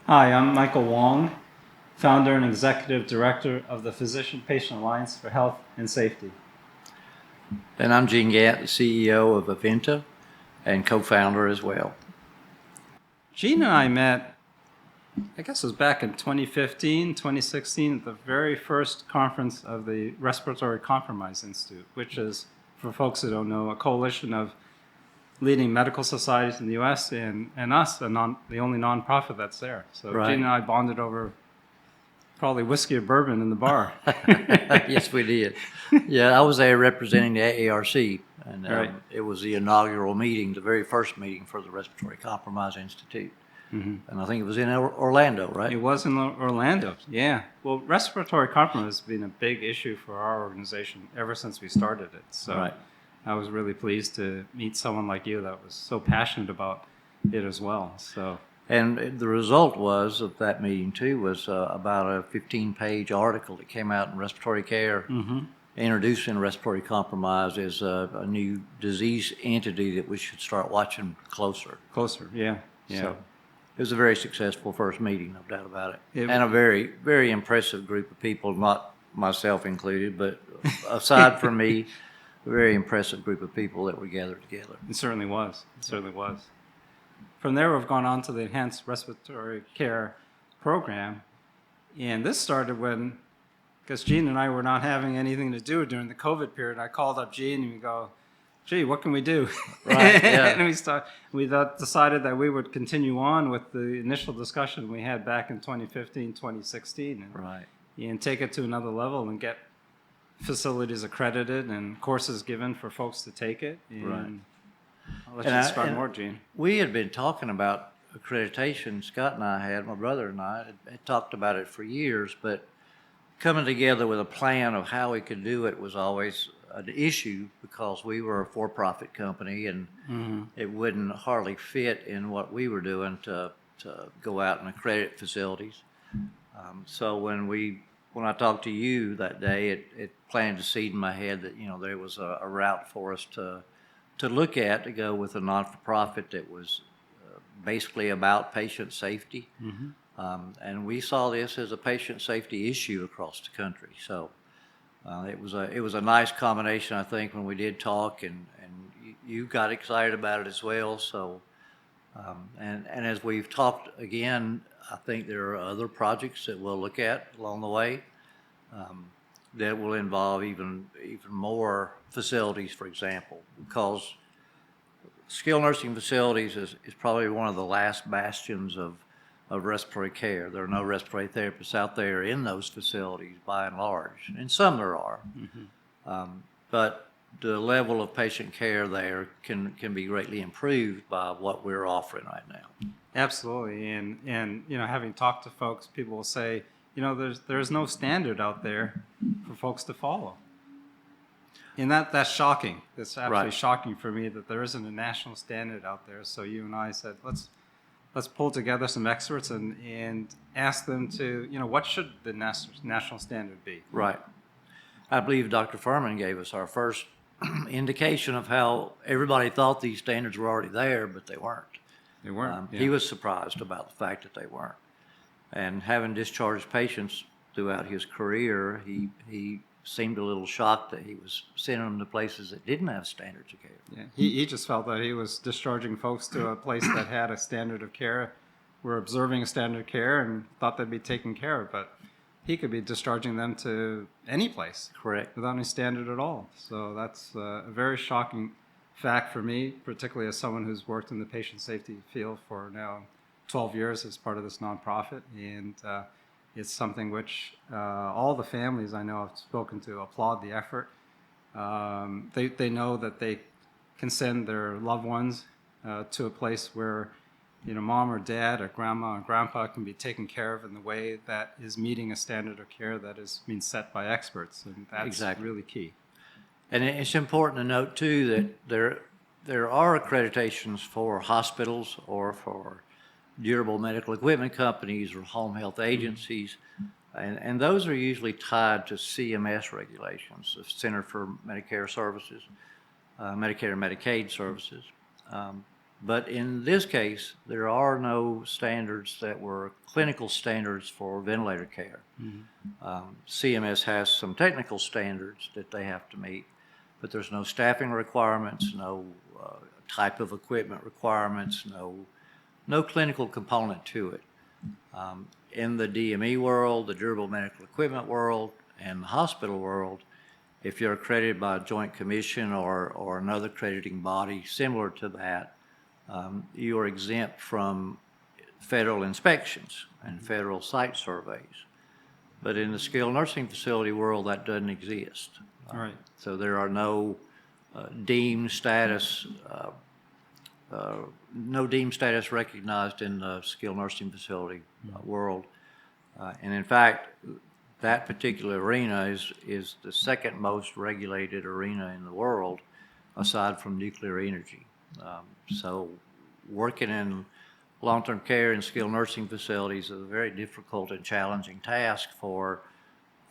Hi, I'm Michael Wong, founder and executive director of the Physician-Patient Alliance for Health and Safety. And I'm Gantt, the CEO of Eventa and co-founder as well. Gene and I met, I guess it was back in 2015, 2016, at the very first conference of the Respiratory Compromise Institute, which is, for folks who don't know, a coalition of leading medical societies in the U.S. and us, the only nonprofit that's there. So Right. Gene and I bonded over probably whiskey or bourbon in the bar. Yes, we did. Yeah, I was there representing the AARC, and Right. it was the inaugural meeting, the very first meeting for the Respiratory Compromise Institute. And I think it was in Orlando, right? It was in Orlando, yeah. Well, respiratory compromise has been a big issue for our organization ever since we started it. So Right. I was really pleased to meet someone like you that was so passionate about it as well. So And the result was of that meeting too was about a 15-page article that came out in Respiratory Care, introducing respiratory compromise as a new disease entity that we should start watching closer. closer, yeah, yeah. So it was a very successful first meeting, no doubt about it. It- And a very, very impressive group of people, not myself included, but aside from me, a very impressive group of people that were gathered together. It certainly was. It certainly was. From there, we've gone on to the Enhanced Respiratory Care Program. And this started when, because Gene and I were not having anything to do during the COVID period, I called up Gene and we go, gee, what can we do? Right, yeah. And we decided that we would continue on with the initial discussion we had back in 2015, 2016, Right. and take it to another level and get facilities accredited and courses given for folks to take it. And Right. I'll let And you I- describe and- more, Gene. We had been talking about accreditation, Scott and I had, my brother and I had talked about it for years, but coming together with a plan of how we could do it was always an issue because we were a for-profit company and it wouldn't hardly fit in what we were doing to go out and accredit facilities. So when I talked to you that day, it planted a seed in my head that, there was a route for us to look at, to go with a non-for-profit that was basically about patient safety. And we saw this as a patient safety issue across the country. So it was a nice combination, I think, when we did talk, and you got excited about it as well. So and as we've talked again, I think there are other projects that we'll look at along the way that will involve even more facilities, for example, because skilled nursing facilities is probably one of the last bastions of respiratory care. There are no respiratory therapists out there in those facilities by and large, and some there are. But the level of patient care there can be greatly improved by what we're offering right now. Absolutely, and having talked to folks, people will say, there's no standard out there for folks to follow, and that's shocking. It's absolutely Right. shocking for me that there isn't a national standard out there. So you and I said, let's pull together some experts and ask them to, what should the national standard be? Right. I believe Dr. Furman gave us our first indication of how everybody thought these standards were already there, but they weren't. They weren't. He was surprised about the fact that they weren't. And having discharged patients throughout his career, he seemed a little shocked that he was sending them to places that didn't have standards of care. Yeah, he just felt that he was discharging folks to a place that had a standard of care, were observing a standard of care, and thought they'd be taken care of. But he could be discharging them to any place. Correct. Without any standard at all. So that's a very shocking fact for me, particularly as someone who's worked in the patient safety field for now 12 years as part of this nonprofit. And it's something which all the families I know I've spoken to applaud the effort. They know that they can send their loved ones to a place where mom or dad or grandma or grandpa can be taken care of in the way that is meeting a standard of care that is being set by experts, and that's Exactly. really key. And it's important to note too that there are accreditations for hospitals or for durable medical equipment companies or home health agencies, and those are usually tied to CMS regulations, the Center for Medicare Services, Medicare and Medicaid Services. But in this case, there are no standards that were clinical standards for ventilator care. CMS has some technical standards that they have to meet, but there's no staffing requirements, no type of equipment requirements, no clinical component to it. In the DME world, the durable medical equipment world, and the hospital world, if you're accredited by a joint commission or another accrediting body similar to that, you are exempt from federal inspections and federal site surveys. But in the skilled nursing facility world, that doesn't exist. Right. So there are no deemed status, recognized in the skilled nursing facility world. And in fact, that particular arena is the second most regulated arena in the world, aside from nuclear energy. So working in long-term care and skilled nursing facilities is a very difficult and challenging task for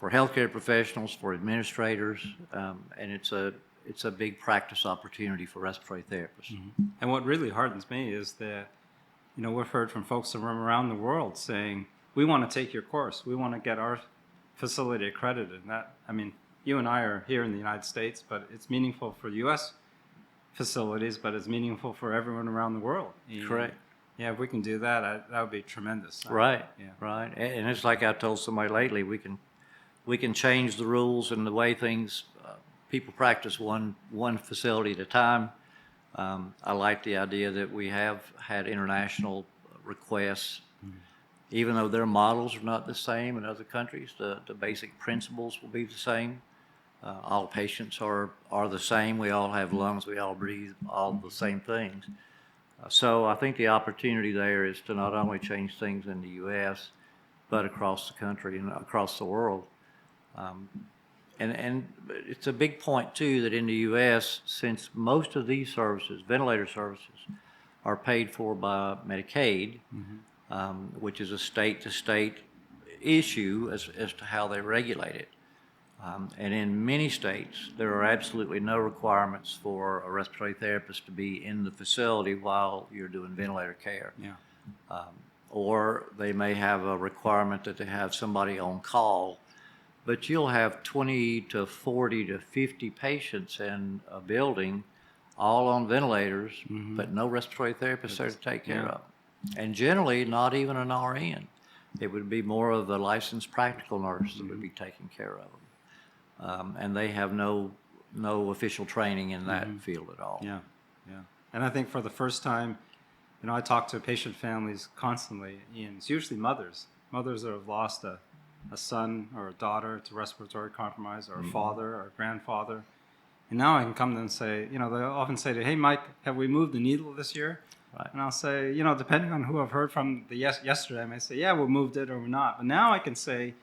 healthcare professionals, for administrators, and it's a big practice opportunity for respiratory therapists. And what really hardens me is that, we've heard from folks from around the world saying, we want to take your course. We want to get our facility accredited. And that, you and I are here in the United States, but it's meaningful for U.S. facilities, but it's meaningful for everyone around the world. And Correct. yeah, if we can do that, that would be tremendous. Right. Yeah. Right. And it's like I told somebody lately, we can change the rules and the way things people practice one facility at a time. I like the idea that we have had international requests, even though their models are not the same in other countries. The basic principles will be the same. All patients are the same. We all have lungs. We all breathe all the same things. So I think the opportunity there is to not only change things in the U.S., but across the country and across the world. And it's a big point, too, that in the U.S., since most of these services, ventilator services, are paid for by Medicaid, which is a state-to-state issue as to how they regulate it. And in many states, there are absolutely no requirements for a respiratory therapist to be in the facility while you're doing ventilator care. Yeah. Or they may have a requirement that they have somebody on call, but you'll have 20 to 40 to 50 patients in a building, all on ventilators, but no respiratory therapist there to take care of. And generally, not even an RN. It would be more of a licensed practical nurse that would be taking care of them. And they have no official training in that field at all. Yeah, yeah. And I think for the first time, I talk to patient families constantly, and it's usually mothers that have lost a son or a daughter to respiratory compromise, or a father or a grandfather. And now I can come to them and say, they often say to, hey, Mike, have we moved the needle this year? Right. And I'll say, depending on who I've heard from yesterday, I may say, yeah, we moved it or we're not. But now I can say,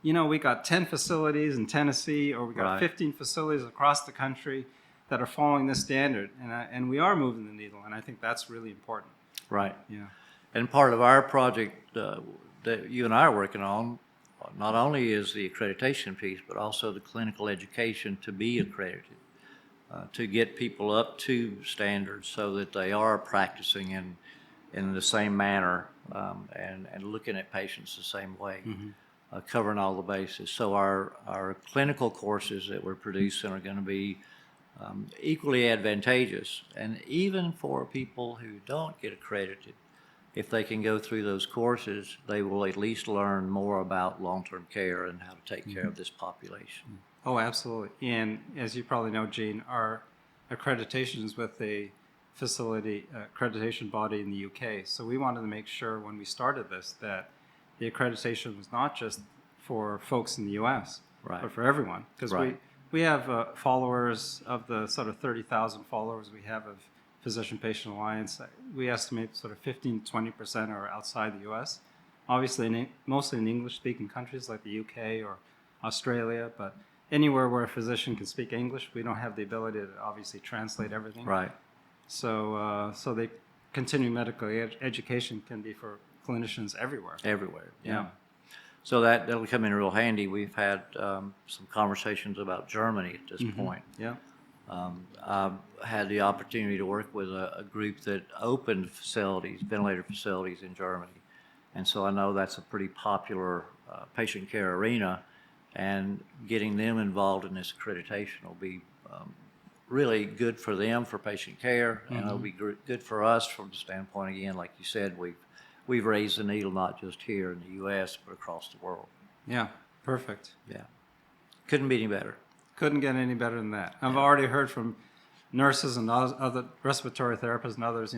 we got 10 facilities in Tennessee, or we got 15 facilities across the country that are following this standard. And we are moving the needle. And I think that's really important. Right. Yeah. And part of our project that you and I are working on, not only is the accreditation piece, but also the clinical education to be accredited, to get people up to standards so that they are practicing in the same manner and looking at patients the same way, covering all the bases. So our clinical courses that we're producing are going to be equally advantageous. And even for people who don't get accredited, if they can go through those courses, they will at least learn more about long-term care and how to take care of this population. Oh, absolutely. And as you probably know, Gene, our accreditation is with a facility accreditation body in the UK. So we wanted to make sure when we started this that the accreditation was not just for folks in the US, but for everyone. Because we have followers of the sort of 30,000 followers we have of Physician-Patient Alliance. We estimate sort of 15 to 20% are outside the US. Obviously, mostly in English-speaking countries like the UK or Australia, but anywhere where a physician can speak English, we don't have the ability to obviously translate everything. Right. So the continuing medical education can be for clinicians everywhere. Everywhere. Yeah. So that'll come in real handy. We've had some conversations about Germany at this point. Yeah. I had the opportunity to work with a group that opened facilities, ventilator facilities in Germany. And so I know that's a pretty popular patient care arena, and getting them involved in this accreditation will be really good for them for patient care, and it'll be good for us from the standpoint, again, like you said, we've raised the needle not just here in the U.S., but across the world. Yeah, perfect. Yeah. Couldn't be any better. Couldn't get any better than that. I've already heard from nurses and other respiratory therapists and others,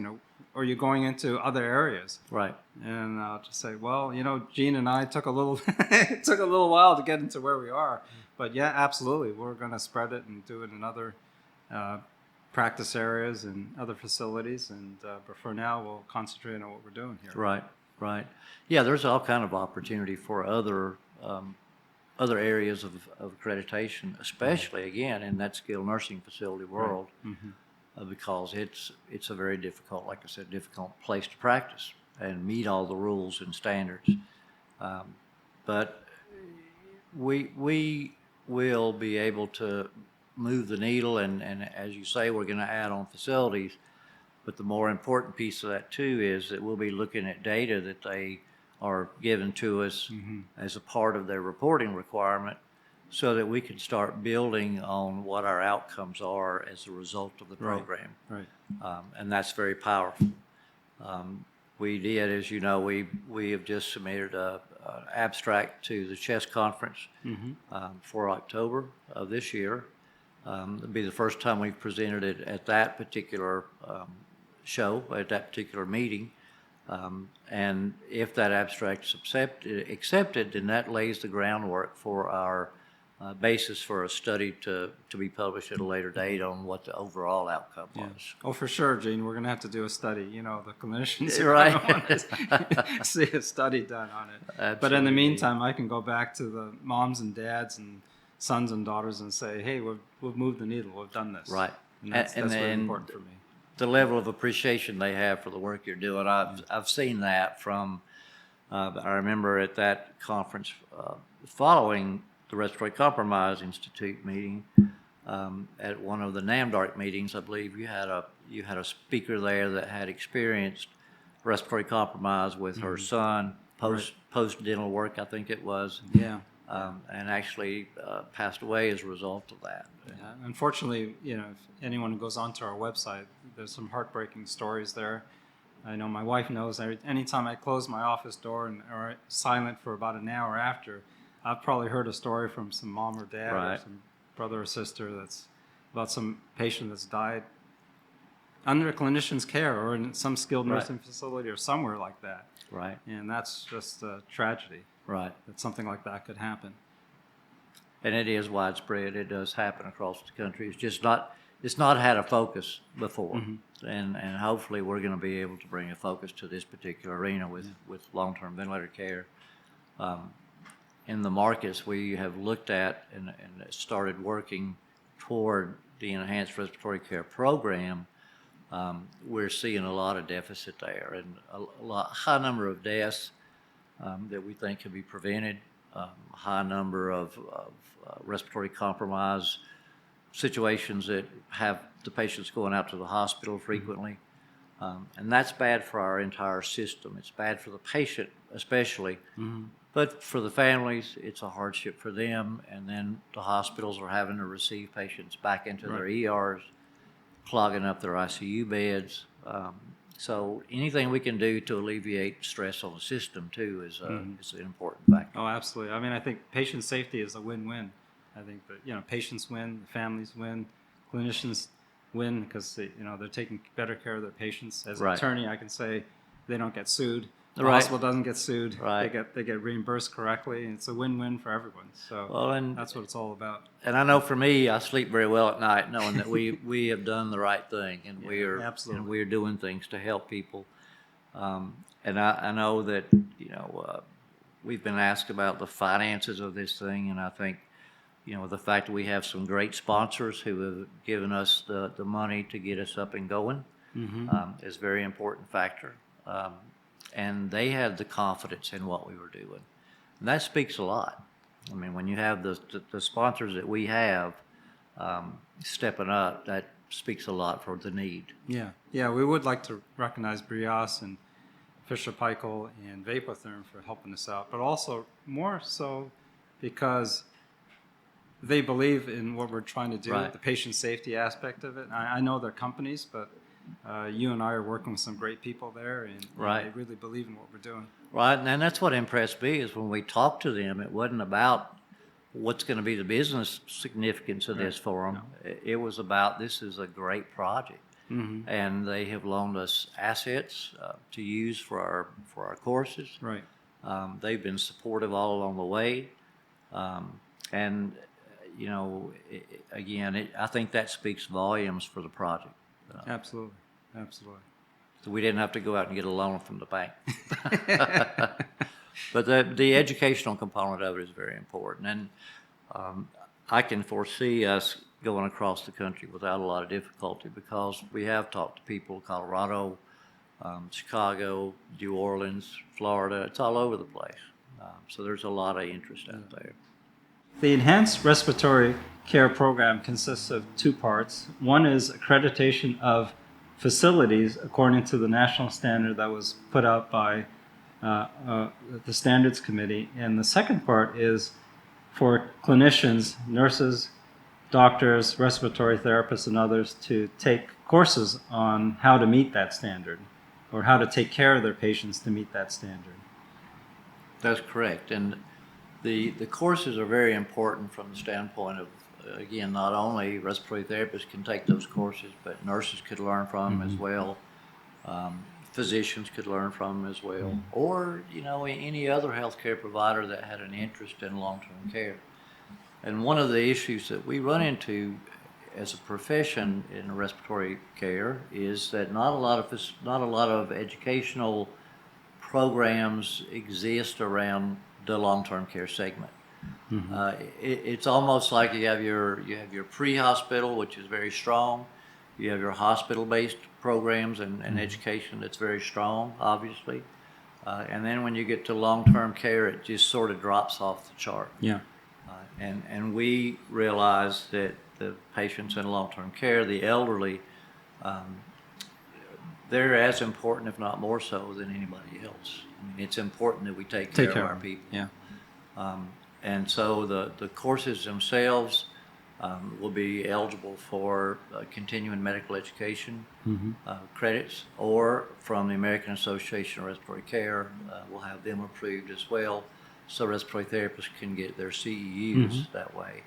are you going into other areas? Right. And I'll just say, well, Gene and I took a little, it took a little while to get into where we are. But yeah, absolutely. We're going to spread it and do it in other practice areas and other facilities. But for now, we'll concentrate on what we're doing here. Right, right. Yeah, there's all kind of opportunity for other areas of accreditation, especially, again, in that skilled nursing facility world, because it's a very difficult, like I said, difficult place to practice and meet all the rules and standards. But we will be able to move the needle, and as you say, we're going to add on facilities. But the more important piece of that, too, is that we'll be looking at data that they are given to us as a part of their reporting requirement, so that we can start building on what our outcomes are as a result of the program. Right. And that's very powerful. We did, as you know, we have just submitted an abstract to the CHEST conference for October of this year. It'll be the first time we've presented it at that particular show, at that particular meeting. And if that abstract is accepted, then that lays the groundwork for our basis for a study to be published at a later date on what the overall outcome was. Oh, for sure, Gene. We're going to have to do a study. The clinicians Right. want to see a study done on it. Absolutely. But in the meantime, I can go back to the moms and dads and sons and daughters and say, hey, we've moved the needle. We've done this. Right. And that's very important for me. The level of appreciation they have for the work you're doing, I've seen that from, I remember at that conference following the Respiratory Compromise Institute meeting, at one of the NAMDARC meetings, I believe you had a speaker there that had experienced respiratory compromise with her son, post dental work, I think it was. Yeah. And actually passed away as a result of that. Yeah. Unfortunately, if anyone goes onto our website, there's some heartbreaking stories there. I know my wife knows anytime I close my office door or silent for about an hour after, I've probably heard a story from some mom or dad or some brother or sister that's about some patient that's died under a clinician's care or in some skilled nursing facility or somewhere like that. Right. And that's just a tragedy. Right. That something like that could happen. And it is widespread. It does happen across the country. It's not had a focus before. And hopefully we're going to be able to bring a focus to this particular arena with long-term ventilator care. In the markets we have looked at and started working toward the Enhanced Respiratory Care Program, we're seeing a lot of deficit there and a high number of deaths that we think can be prevented, high number of respiratory compromise situations that have the patients going out to the hospital frequently. And that's bad for our entire system. It's bad for the patient especially, but for the families, it's a hardship for them. And then the hospitals are having to receive patients back into their ERs, clogging up their ICU beds. So anything we can do to alleviate stress on the system too is an important factor. Oh, absolutely. I mean, I think patient safety is a win-win. I think that, patients win, the families win, clinicians win because they're taking better care of their patients. As an attorney, I can say they don't get sued. The hospital doesn't get sued. Right. They get reimbursed correctly, and it's a win-win for everyone. So that's what it's all about. And I know for me, I sleep very well at night knowing that we have done the right thing and we are doing things to help people. And I know that we've been asked about the finances of this thing, and I think the fact that we have some great sponsors who have given us the money to get us up and going is a very important factor. And they had the confidence in what we were doing. And that speaks a lot. I mean, when you have the sponsors that we have, stepping up, that speaks a lot for the need. Yeah, yeah, we would like to recognize Brias and Fisher Paykel and Vapotherm for helping us out, but also more so because they believe in what we're trying to do, Right. the patient safety aspect of it. I know they're companies, but you and I are working with some great people there, and Right. they really believe in what we're doing. Right, and that's what impressed me is when we talked to them, it wasn't about what's going to be the business significance of this for them. It was about, this is a great project. Mm-hmm. And they have loaned us assets to use for our courses. Right. They've been supportive all along the way. And, you know, again, I think that speaks volumes for the project. Absolutely. Absolutely. So we didn't have to go out and get a loan from the bank. But the educational component of it is very important. And I can foresee us going across the country without a lot of difficulty because we have talked to people, Colorado, Chicago, New Orleans, Florida. It's all over the place. So there's a lot of interest out there. The Enhanced Respiratory Care Program consists of two parts. One is accreditation of facilities according to the national standard that was put out by the Standards Committee. And the second part is for clinicians, nurses, doctors, respiratory therapists, and others to take courses on how to meet that standard or how to take care of their patients to meet that standard. That's correct. And the courses are very important from the standpoint of, again, not only respiratory therapists can take those courses, but nurses could learn from them as well. Physicians could learn from them as well, or, you know, any other healthcare provider that had an interest in long-term care. And one of the issues that we run into as a profession in respiratory care is that not a lot of educational programs exist around the long-term care segment. It's almost like you have your pre-hospital, which is very strong. You have your hospital-based programs and education that's very strong, obviously. And then when you get to long-term care, it just sort of drops off the chart. Yeah. And we realize that the patients in long-term care, the elderly, they're as important, if not more so, than anybody else. I mean, it's important that we take care of our people. Yeah. And so the courses themselves will be eligible for continuing medical education credits, or from the American Association of Respiratory Care, we'll have them approved as well, so respiratory therapists can get their CEUs that way.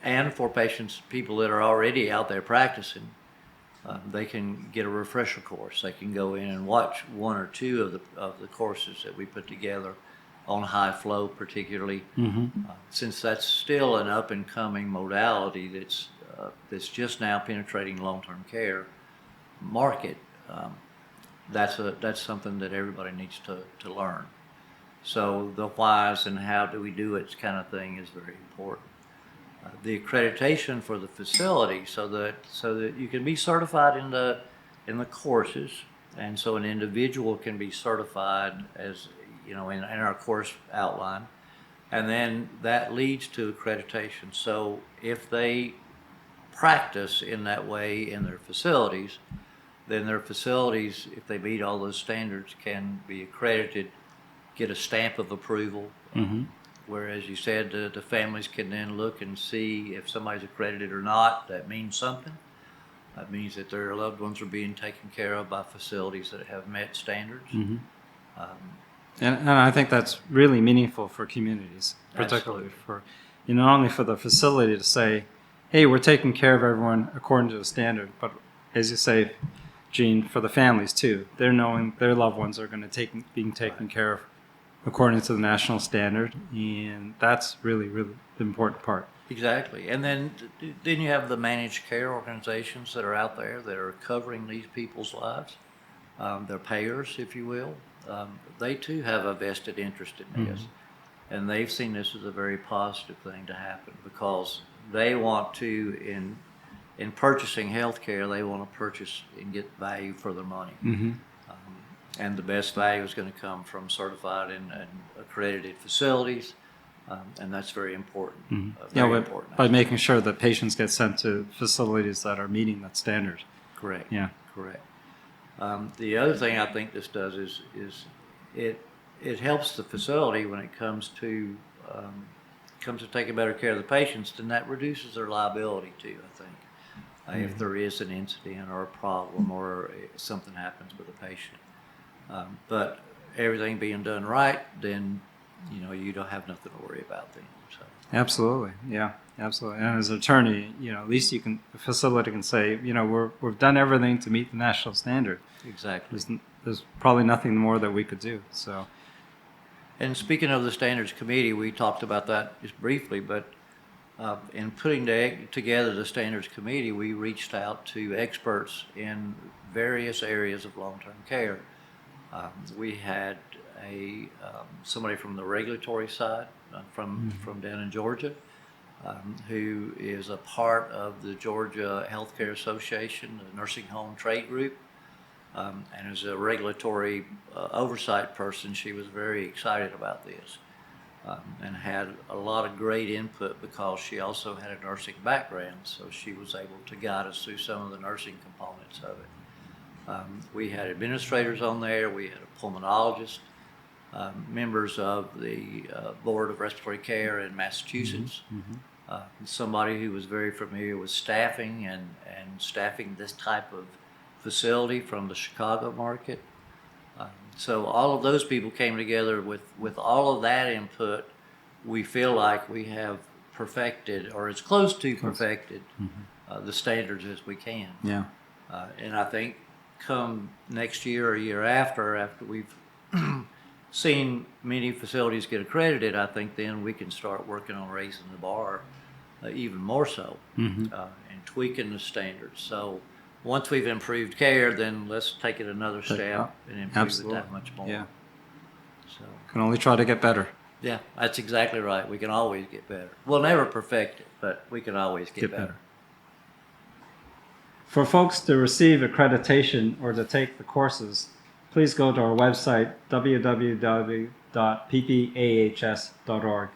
And for people that are already out there practicing, they can get a refresher course. They can go in and watch one or two of the courses that we put together on high flow, particularly, since that's still an up and coming modality that's just now penetrating long-term care market. That's something that everybody needs to learn. So the whys and how do we do it kind of thing is very important. The accreditation for the facility, so that you can be certified in the courses, and so an individual can be certified as, you know, in our course outline, and then that leads to accreditation. So if they practice in that way in their facilities, then their facilities, if they meet all those standards, can be accredited, get a stamp of approval. Whereas you said the families can then look and see if somebody's accredited or not. That means something. That means that their loved ones are being taken care of by facilities that have met standards. And I think that's really meaningful for communities, particularly for, you know, not only for the facility to say, hey, we're taking care of everyone according to the standard, but as you say, Gene, for the families too. They're knowing their loved ones are going to being taken care of according to the national standard, and that's really, really the important part. Exactly. And then you have the managed care organizations that are out there that are covering these people's lives. They're payers, if you will. They too have a vested interest in this. And they've seen this as a very positive thing to happen, because they want to, in purchasing health care, they want to purchase and get value for their money. And the best value is going to come from certified and accredited facilities And that's very important. Yeah, Very by, important. by making sure that patients get sent to facilities that are meeting that standard. Correct. Yeah. Correct. The other thing I think this does is it helps the facility when it comes to taking better care of the patients. Then that reduces their liability too. I think if there is an incident or a problem or something happens with a patient, but everything being done right, then you don't have nothing to worry about then. So. Absolutely, yeah, absolutely. And as an attorney, at least the facility can say, we've done everything to meet the national standard. Exactly. There's probably nothing more that we could do. So. And speaking of the standards committee, we talked about that just briefly, but in putting together the standards committee, we reached out to experts in various areas of long-term care. We had somebody from the regulatory side, from down in Georgia, who is a part of the Georgia Healthcare Association, the nursing home trade group, and as a regulatory oversight person, she was very excited about this, and had a lot of great input because she also had a nursing background, so she was able to guide us through some of the nursing components of it. We had administrators on there, we had a pulmonologist, members of the Board of Respiratory Care in Massachusetts, somebody who was very familiar with staffing and staffing this type of facility from the Chicago market. So all of those people came together with all of that input. We feel like we have perfected, or as close to perfected, the standards as we can. Yeah. And I think come next year or year after we've seen many facilities get accredited, I think then we can start working on raising the bar even more so, and tweaking the standards. So once we've improved care, then let's take it another step and improve it that much more. Yeah. So Can only try to get better. yeah, that's exactly right. We can always get better. We'll never perfect it, but we can always get better. For folks to receive accreditation or to take the courses, please go to our website, www.ppahs.org.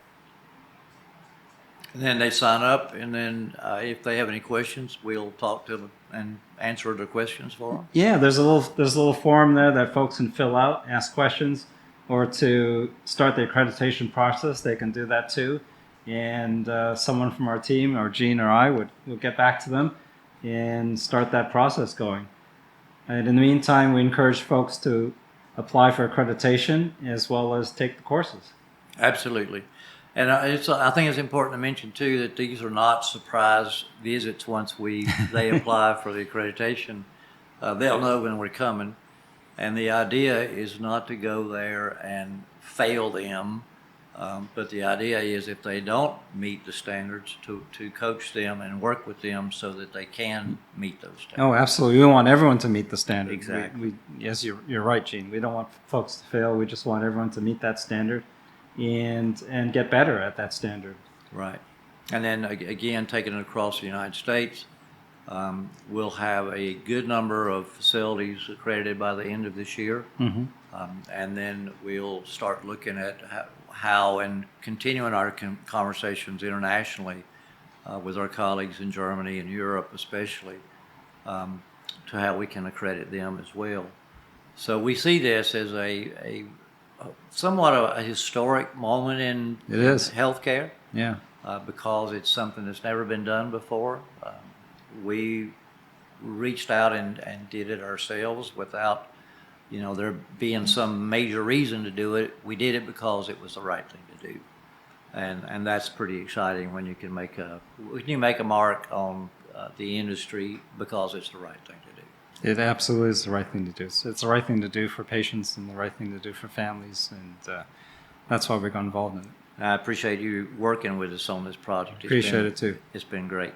And then they sign up, and then if they have any questions, we'll talk to them and answer their questions for them. Yeah, there's a little form there that folks can fill out, ask questions, or to start the accreditation process, they can do that too. And someone from our team, or Gene or I, will get back to them and start that process going. And in the meantime, we encourage folks to apply for accreditation as well as take the courses. Absolutely. And I think it's important to mention too that these are not surprise visits once they apply for the accreditation. They'll know when we're coming. And the idea is not to go there and fail them, but the idea is if they don't meet the standards, to coach them and work with them so that they can meet those standards. Oh, absolutely. We want everyone to meet the standard. Exactly. Yes, you're right, Gene. We don't want folks to fail. We just want everyone to meet that standard and get better at that standard. Right. And then again, taking it across the United States, we'll have a good number of facilities accredited by the end of this year. And then we'll start looking at how and continuing our conversations internationally with our colleagues in Germany and Europe especially, to how we can accredit them as well. So we see this as a somewhat a historic moment in healthcare. Yeah. Because it's something that's never been done before. We reached out and did it ourselves without, there being some major reason to do it. We did it because it was the right thing to do, and that's pretty exciting when you can make a mark on the industry because it's the right thing to do. It absolutely is the right thing to do. It's the right thing to do for patients and the right thing to do for families, and that's why we got involved in it. I appreciate you working with us on this project. Appreciate it too. It's been great.